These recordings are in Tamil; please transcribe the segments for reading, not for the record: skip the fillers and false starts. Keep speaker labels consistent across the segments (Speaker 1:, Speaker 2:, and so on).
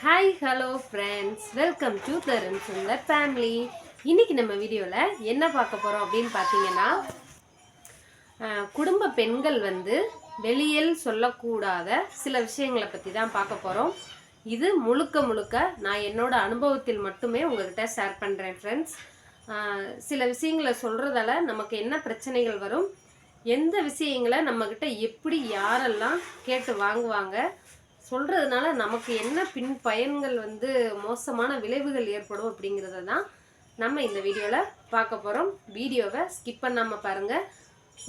Speaker 1: Hi hello friends, welcome to Tarun Sundar family. இன்னைக்கு நம்ம வீடியோவில் என்ன பார்க்க போகிறோம் அப்படின்னு பார்த்தீங்கன்னா, குடும்ப பெண்கள் வெளியில் சொல்லக்கூடாத சில விஷயங்களை பற்றி தான் பார்க்க போகிறோம். இது முழுக்க முழுக்க நான் என்னோட அனுபவத்தில் மட்டுமே உங்கள்கிட்ட ஷேர் பண்ணுறேன் ஃப்ரெண்ட்ஸ். சில விஷயங்களை சொல்கிறதால நமக்கு என்ன பிரச்சனைகள் வரும், எந்த விஷயங்களை நம்மக்கிட்ட எப்படி யாரெல்லாம் கேட்டு வாங்குவாங்க, சொல்கிறதுனால நமக்கு என்ன பின் பயன்கள் மோசமான விளைவுகள் ஏற்படும் அப்படிங்கிறத தான் நம்ம இந்த வீடியோவில் பார்க்க போகிறோம். வீடியோவை ஸ்கிப் பண்ணாமல் பாருங்கள்.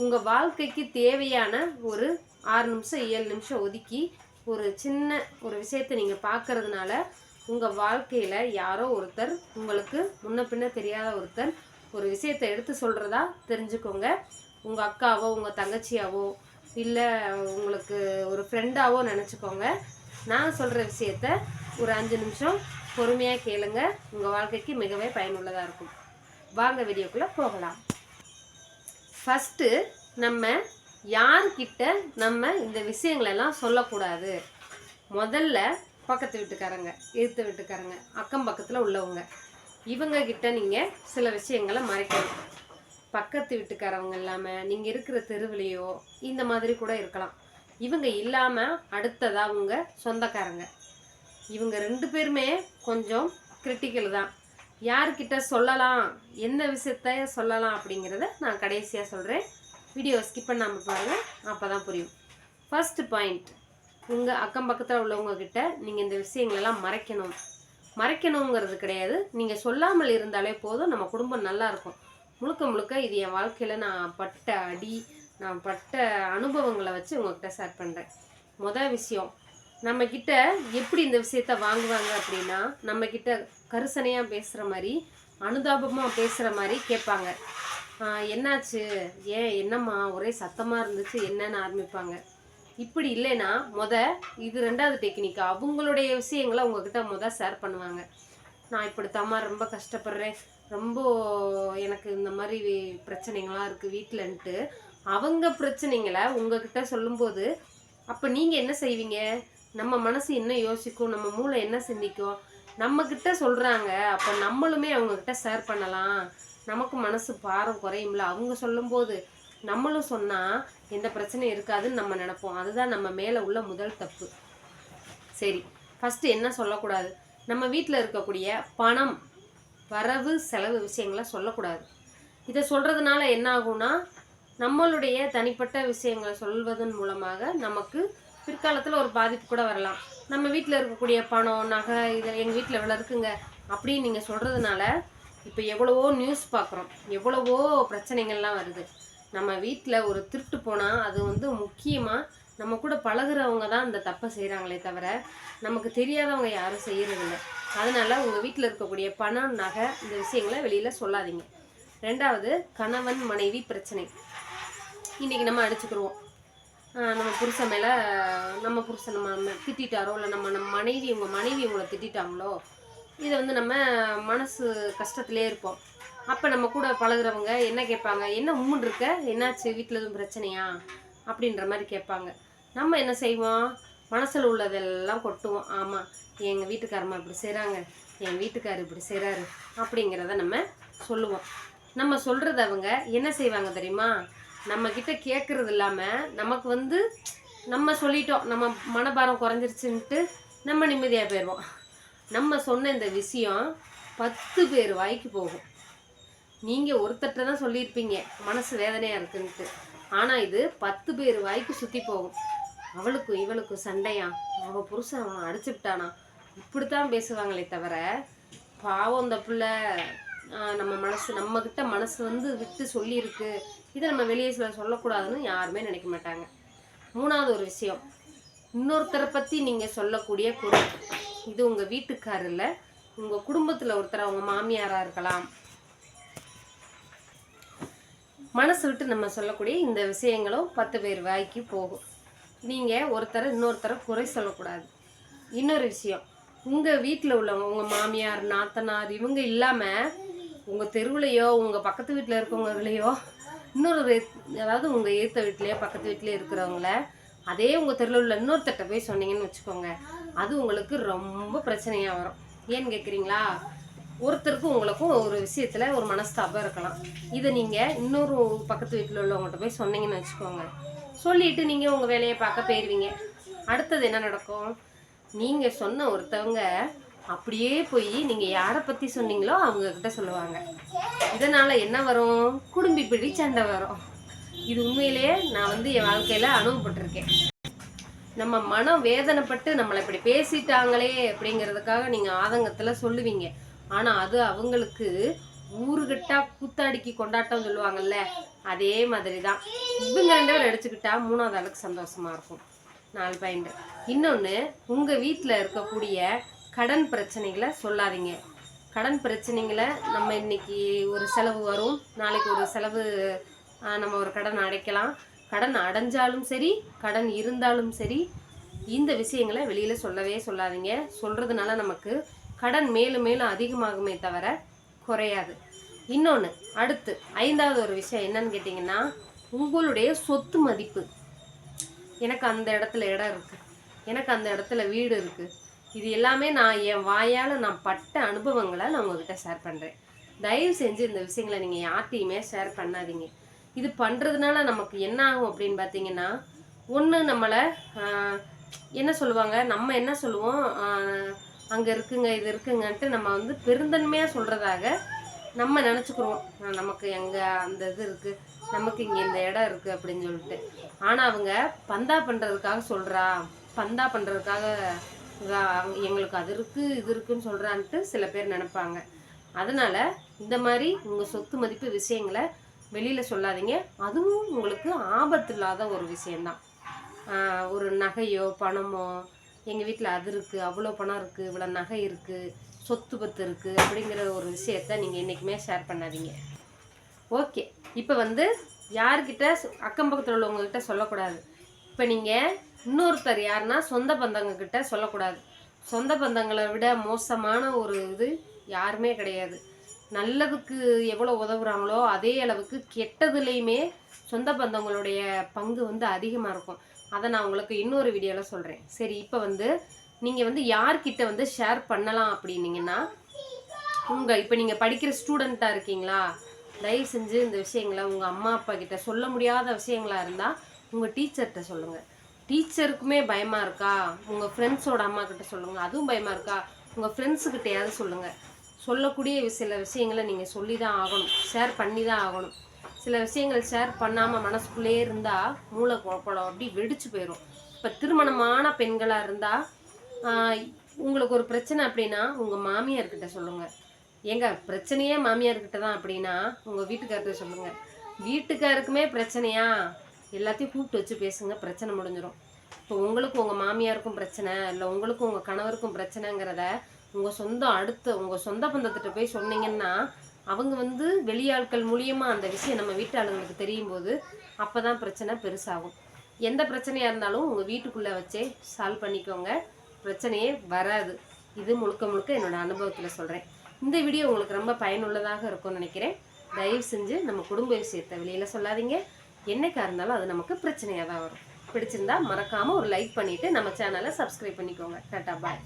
Speaker 1: உங்கள் வாழ்க்கைக்கு தேவையான ஒரு 6 நிமிஷம் 7 நிமிஷம் ஒதுக்கி ஒரு சின்ன ஒரு விஷயத்தை நீங்கள் பார்க்கறதுனால உங்கள் வாழ்க்கையில் யாரோ ஒருத்தர், உங்களுக்கு முன்ன பின்ன தெரியாத ஒருத்தர் ஒரு விஷயத்தை எடுத்து சொல்கிறதா தெரிஞ்சுக்கோங்க. உங்கள் அக்காவோ உங்கள் தங்கச்சியாவோ இல்லை உங்களுக்கு ஒரு ஃப்ரெண்டாவோ நினச்சிக்கோங்க. நான் சொல்கிற விஷயத்த ஒரு 5 நிமிஷம் பொறுமையாக கேளுங்க. உங்கள் வாழ்க்கைக்கு மிகவே பயனுள்ளதாக இருக்கும். வாங்க வீடியோக்குள்ளே போகலாம். ஃபஸ்ட்டு நம்ம யார்கிட்ட நம்ம இந்த விஷயங்களெல்லாம் சொல்லக்கூடாது. முதல்ல பக்கத்து வீட்டுக்காரங்க, எதிர்த்த வீட்டுக்காரங்க, அக்கம் பக்கத்தில் உள்ளவங்க, இவங்கக்கிட்ட நீங்கள் சில விஷயங்களை மறைக்கணும். பக்கத்து வீட்டுக்காரவங்க இல்லாமல் நீங்கள் இருக்கிற தெருவிலையோ இந்த மாதிரி கூட இருக்கலாம். இவங்க இல்லாமல் அடுத்ததாக உங்க சொந்தக்காரங்க, இவங்க 2 பேருமே கொஞ்சம் கிரிட்டிக்கல் தான். யார்கிட்ட சொல்லலாம், எந்த விஷயத்த சொல்லலாம் அப்படிங்கிறத நான் கடைசியாக சொல்கிறேன். வீடியோ ஸ்கிப் பண்ணாமல் பாருங்கள், அப்போ தான் புரியும். ஃபர்ஸ்ட் பாயிண்ட், உங்கள் அக்கம் பக்கத்தில் உள்ளவங்கக்கிட்ட நீங்கள் இந்த விஷயங்களெல்லாம் மறைக்கணுங்கிறது கிடையாது. நீங்கள் சொல்லாமல் இருந்தாலே போதும், நம்ம குடும்பம் நல்லா இருக்கும். முழுக்க முழுக்க இது என் வாழ்க்கையில் நான் பட்ட அடி, நான் பட்ட அனுபவங்களை வச்சு உங்கள்கிட்ட ஷேர் பண்ணுறேன். மொதல் விஷயம், நம்மக்கிட்ட எப்படி இந்த விஷயத்த வாங்குவாங்க அப்படின்னா, நம்மக்கிட்ட கரிசனையாக பேசுகிற மாதிரி, அனுதாபமாக பேசுகிற மாதிரி கேட்பாங்க. என்னாச்சு, என்னம்மா ஒரே சத்தமாக இருந்துச்சு, என்னன்னு ஆரம்பிப்பாங்க. இப்படி இல்லைன்னா இது 2வது டெக்னிக், அவங்களுடைய விஷயங்களை உங்ககிட்ட ஷேர் பண்ணுவாங்க. நான் இப்படித்தாம்மா ரொம்ப கஷ்டப்படுறேன், ரொம்ப எனக்கு இந்த மாதிரி பிரச்சனைகள்லாம் இருக்குது வீட்டிலன்ட்டு அவங்க பிரச்சனைங்களை உங்ககிட்ட சொல்லும்போது, அப்போ நீங்கள் என்ன செய்வீங்க? நம்ம மனசு என்ன யோசிக்கும், நம்ம மூளை என்ன சிந்திக்கும்? நம்மக்கிட்ட சொல்கிறாங்க, அப்போ நம்மளுமே அவங்கக்கிட்ட ஷேர் பண்ணலாம், நமக்கு மனசு பாரம் குறையும்ல. அவங்க சொல்லும்போது நம்மளும் சொன்னால் எந்த பிரச்சனையும் இருக்காதுன்னு நம்ம நினைப்போம். அதுதான் நம்ம மேலே உள்ள முதல் தப்பு. சரி, ஃபஸ்ட்டு என்ன சொல்லக்கூடாது? நம்ம வீட்டில் இருக்கக்கூடிய பணம், வரவு செலவு விஷயங்களை சொல்லக்கூடாது. இதை சொல்கிறதுனால என்ன ஆகும்னா, நம்மளுடைய தனிப்பட்ட விஷயங்களை சொல்வதன் மூலமாக நமக்கு பிற்காலத்தில் ஒரு பாதிப்பு கூட வரலாம். நம்ம வீட்டில் இருக்கக்கூடிய பணம், நகை, இதை எங்கள் வீட்டில் இவ்வளோ இருக்குங்க அப்படின்னு நீங்கள் சொல்கிறதுனால இப்போ எவ்வளவோ நியூஸ் பார்க்குறோம், எவ்வளவோ பிரச்சனைகள்லாம் வருது. நம்ம வீட்டில் ஒரு திருட்டு போனால் அது முக்கியமாக நம்ம கூட பழகுறவங்க தான் இந்த தப்பை செய்கிறாங்களே தவிர நமக்கு தெரியாதவங்க யாரும் செய்கிறதில்ல. அதனால் உங்கள் வீட்டில் இருக்கக்கூடிய பணம், நகை, இந்த விஷயங்களை வெளியில் சொல்லாதீங்க. 2வது, கணவன் மனைவி பிரச்சனை. இன்றைக்கி நம்ம அடிச்சுக்கிடுவோம், நம்ம புருஷன் மேலே, நம்ம புருஷன் நம்ம திட்டாரோ, இல்லை நம்ம மனைவி உங்களை திட்டாங்களோ, இதை நம்ம மனசு கஷ்டத்துலேயே இருப்போம். அப்போ நம்ம கூட பழகுறவங்க என்ன கேட்பாங்க, என்ன உம்முன்னு இருக்க, என்னாச்சு, வீட்டில் எதுவும் பிரச்சனையா அப்படின்ற மாதிரி கேட்பாங்க. நம்ம என்ன செய்வோம், மனசில் உள்ளதெல்லாம் கொட்டுவோம். ஆமாம், எங்கள் வீட்டுக்காரம்மா இப்படி செய்கிறாங்க, என் வீட்டுக்காரர் இப்படி செய்கிறாரு அப்படிங்கிறத நம்ம சொல்லுவோம். நம்ம சொல்கிறது அவங்க என்ன செய்வாங்க தெரியுமா, நம்மக்கிட்ட கேட்குறது இல்லாமல் நமக்கு நம்ம சொல்லிட்டோம், நம்ம மனபாரம் குறைஞ்சிருச்சுன்ட்டு நம்ம நிம்மதியாக போயிடுவோம். நம்ம சொன்ன இந்த விஷயம் 10 பேர் வாய்க்கு போகும். நீங்கள் ஒருத்தட்ட தான் சொல்லியிருப்பீங்க மனசு வேதனையாக இருக்குன்ட்டு, ஆனால் இது 10 பேர் வாய்க்கு சுற்றி போகும். அவளுக்கும் இவளுக்கும் சண்டையா, அவள் புருஷன் அவன் அடிச்சுவிட்டானா, இப்படித்தான் பேசுவாங்களே தவிர பாவம் இந்த பிள்ளை நம்மக்கிட்ட மனசு விட்டு சொல்லியிருக்கு, இதை நம்ம வெளியே சொல்லக்கூடாதுன்னு யாருமே நினைக்க மாட்டாங்க. 3வது ஒரு விஷயம், இன்னொருத்தரை பற்றி நீங்கள் சொல்லக்கூடிய குறை, இது உங்கள் வீட்டுக்காரர் இல்லை, உங்கள் குடும்பத்தில் ஒருத்தர், அவங்க மாமியாராக இருக்கலாம். மனசு விட்டு நம்ம சொல்லக்கூடிய இந்த விஷயங்களும் 10 பேர் வாய்க்கு போகும். நீங்கள் இன்னொருத்தரை குறை சொல்லக்கூடாது. இன்னொரு விஷயம், உங்கள் வீட்டில் உள்ளவங்க, உங்கள் மாமியார், நாத்தனார், இவங்க இல்லாமல் உங்கள் தெருவுலையோ உங்கள் பக்கத்து வீட்டில் இருக்கவங்களையோ, அதாவது உங்கள் எதிர்த்த வீட்லேயோ பக்கத்து வீட்டிலே இருக்கிறவங்கள அதே உங்கள் தெருவில் உள்ள இன்னொருத்தட்ட போய் சொன்னீங்கன்னு வச்சுக்கோங்க, அது உங்களுக்கு ரொம்ப பிரச்சனையாக வரும். ஏன்னு கேட்குறீங்களா? ஒருத்தருக்கும் உங்களுக்கும் ஒரு விஷயத்தில் ஒரு மனஸ்தாபம் இருக்கலாம். இதை நீங்கள் இன்னொரு பக்கத்து வீட்டில் உள்ளவங்கள்ட்ட போய் சொன்னீங்கன்னு வச்சுக்கோங்க. சொல்லிட்டு நீங்கள் உங்கள் வேலையை பார்க்க போயிடுவீங்க. அடுத்தது என்ன நடக்கும்? நீங்கள் சொன்ன ஒருத்தவங்க அப்படியே போய் நீங்கள் யாரை பற்றி சொன்னீங்களோ அவங்கக்கிட்ட சொல்லுவாங்க. இதனால் என்ன வரும்? குடும்பி பிடி சண்டை வரும். இது உண்மையிலேயே நான் என் வாழ்க்கையில் அனுபவப்பட்டிருக்கேன். நம்ம மனம் வேதனைப்பட்டு நம்மளை இப்படி பேசிட்டாங்களே அப்படிங்கிறதுக்காக நீங்கள் ஆதங்கத்தில் சொல்லுவீங்க. ஆனால் அது அவங்களுக்கு ஊருகிட்டா கூத்தாடிக்கு கொண்டாட்டம் சொல்லுவாங்கல்ல, அதே மாதிரி தான். இவங்க 2 பேர் அடிச்சுக்கிட்டா 3வது ஆளுக்கு சந்தோஷமாக இருக்கும். 4 பாயிண்ட். இன்னொன்று, உங்கள் வீட்டில் இருக்கக்கூடிய கடன் பிரச்சனைகளை சொல்லாதீங்க. கடன் பிரச்சனைகளை நம்ம இன்னைக்கு ஒரு செலவு வரும், நாளைக்கு ஒரு செலவு, நம்ம ஒரு கடன் அடைக்கலாம். கடன் அடைஞ்சாலும் சரி, கடன் இருந்தாலும் சரி, இந்த விஷயங்களை வெளியில் சொல்லவே சொல்லாதீங்க. சொல்கிறதுனால நமக்கு கடன் மேலும் மேலும் அதிகமாகுமே தவிர குறையாது. இன்னொன்று, அடுத்து 5வது ஒரு விஷயம் என்னன்னு கேட்டிங்கன்னா, உங்களுடைய சொத்து மதிப்பு. எனக்கு அந்த இடத்துல இடம் இருக்குது, எனக்கு அந்த இடத்துல வீடு இருக்குது, இது எல்லாமே நான் என் வாயால் நான் பட்ட அனுபவங்களை நான் உங்ககிட்ட ஷேர் பண்ணுறேன். தயவு செஞ்சு இந்த விஷயங்களை நீங்கள் யார்ட்டையுமே ஷேர் பண்ணாதீங்க. இது பண்ணுறதுனால நமக்கு என்ன ஆகும் அப்படின்னு பார்த்தீங்கன்னா, ஒன்று நம்மளை என்ன சொல்லுவாங்க, நம்ம என்ன சொல்லுவோம், அங்கே இருக்குங்க இது இருக்குங்கன்ட்டு நம்ம பெருந்தன்மையாக சொல்கிறதாக நம்ம நினச்சிக்கிறோம். நமக்கு எங்கே அந்த இது இருக்குது, நமக்கு இங்கே இந்த இடம் இருக்குது அப்படின்னு சொல்லிட்டு. ஆனால் அவங்க பந்தா பண்ணுறதுக்காக சொல்கிறா, பந்தா பண்ணுறதுக்காக எங்களுக்கு அது இருக்குது இது இருக்குன்னு சொல்கிறான்ட்டு சில பேர் நினைப்பாங்க. அதனால் இந்த மாதிரி உங்கள் சொத்து மதிப்பு விஷயங்களை வெளியில் சொல்லாதீங்க. அதுவும் உங்களுக்கு ஆபத்து இல்லாத ஒரு விஷயந்தான். ஒரு நகையோ பணமோ, எங்கள் வீட்டில் அது இருக்குது, அவ்வளோ பணம் இருக்குது, இவ்வளோ நகை இருக்குது, சொத்து பத்து இருக்குது அப்படிங்கிற ஒரு விஷயத்த நீங்கள் என்றைக்குமே ஷேர் பண்ணாதீங்க. ஓகே, இப்போ யார்கிட்ட அக்கம் பக்கத்தில் உள்ளவங்கக்கிட்ட சொல்லக்கூடாது. இப்போ நீங்கள் இன்னொருத்தர் யாருன்னா சொந்த பந்தங்கக்கிட்ட சொல்லக்கூடாது. சொந்த பந்தங்களை விட மோசமான ஒரு இது யாருமே கிடையாது. நல்லதுக்கு எவ்வளோ உதவுறாங்களோ அதே அளவுக்கு கெட்டதுலேயுமே சொந்த பந்தங்களுடைய பங்கு அதிகமாக இருக்கும். அதை நான் உங்களுக்கு இன்னொரு வீடியோவில் சொல்கிறேன். சரி, இப்போ நீங்கள் யார்கிட்ட ஷேர் பண்ணலாம் அப்படின்னீங்கன்னா, இப்போ நீங்கள் படிக்கிற ஸ்டூடெண்ட்டாக இருக்கீங்களா, தயவு செஞ்சு இந்த விஷயங்களை உங்கள் அம்மா அப்பா கிட்ட சொல்ல முடியாத விஷயங்களாக இருந்தால் உங்கள் டீச்சர்கிட்ட சொல்லுங்கள். டீச்சருக்குமே பயமாக இருக்கா, உங்கள் ஃப்ரெண்ட்ஸோட அம்மா கிட்ட சொல்லுங்கள். அதுவும் பயமாக இருக்கா, உங்கள் ஃப்ரெண்ட்ஸுக்கிட்டையாவது சொல்லுங்கள். சொல்லக்கூடிய சில விஷயங்களை நீங்கள் சொல்லி தான் ஆகணும், ஷேர் பண்ணி தான் ஆகணும். சில விஷயங்கள் ஷேர் பண்ணாமல் மனசுக்குள்ளே இருந்தால் மூளை குழப்பம் அப்படி வெடிச்சு போயிடும். இப்போ திருமணமான பெண்களாக இருந்தால் உங்களுக்கு ஒரு பிரச்சனை அப்படின்னா உங்கள் மாமியார்கிட்ட சொல்லுங்கள். ஏங்க பிரச்சனையே மாமியார்கிட்ட தான் அப்படின்னா உங்கள் வீட்டுக்கார்கிட்ட சொல்லுங்கள். வீட்டுக்காருக்குமே பிரச்சனையா, எல்லாத்தையும் கூப்பிட்டு வச்சு பேசுங்க, பிரச்சனை முடிஞ்சிடும். இப்போ உங்களுக்கும் உங்கள் மாமியாருக்கும் பிரச்சனை இல்லை, உங்களுக்கும் உங்கள் கணவருக்கும் பிரச்சனைங்கிறத உங்கள் சொந்த பந்தத்திட்ட போய் சொன்னீங்கன்னா அவங்க வெளியாட்கள் மூலியமாக அந்த விஷயம் நம்ம வீட்டு ஆளுங்களுக்கு தெரியும் போது அப்போ தான் பிரச்சனை பெருசாகும். எந்த பிரச்சனையாக இருந்தாலும் உங்கள் வீட்டுக்குள்ளே வச்சே சால்வ் பண்ணிக்கோங்க, பிரச்சனையே வராது. இது முழுக்க முழுக்க என்னோடய அனுபவத்தில் சொல்கிறேன். இந்த வீடியோ உங்களுக்கு ரொம்ப பயனுள்ளதாக இருக்கும்னு நினைக்கிறேன். தயவு செஞ்சு நம்ம குடும்ப விஷயத்தை வெளியில் சொல்லாதீங்க. என்னைக்காக இருந்தாலும் அது நமக்கு பிரச்சனையாக தான் வரும். பிடிச்சிருந்தா மறக்காமல் ஒரு லைக் பண்ணிவிட்டு நம்ம சேனலை சப்ஸ்கிரைப் பண்ணிக்கோங்க. டாடா, பாய்.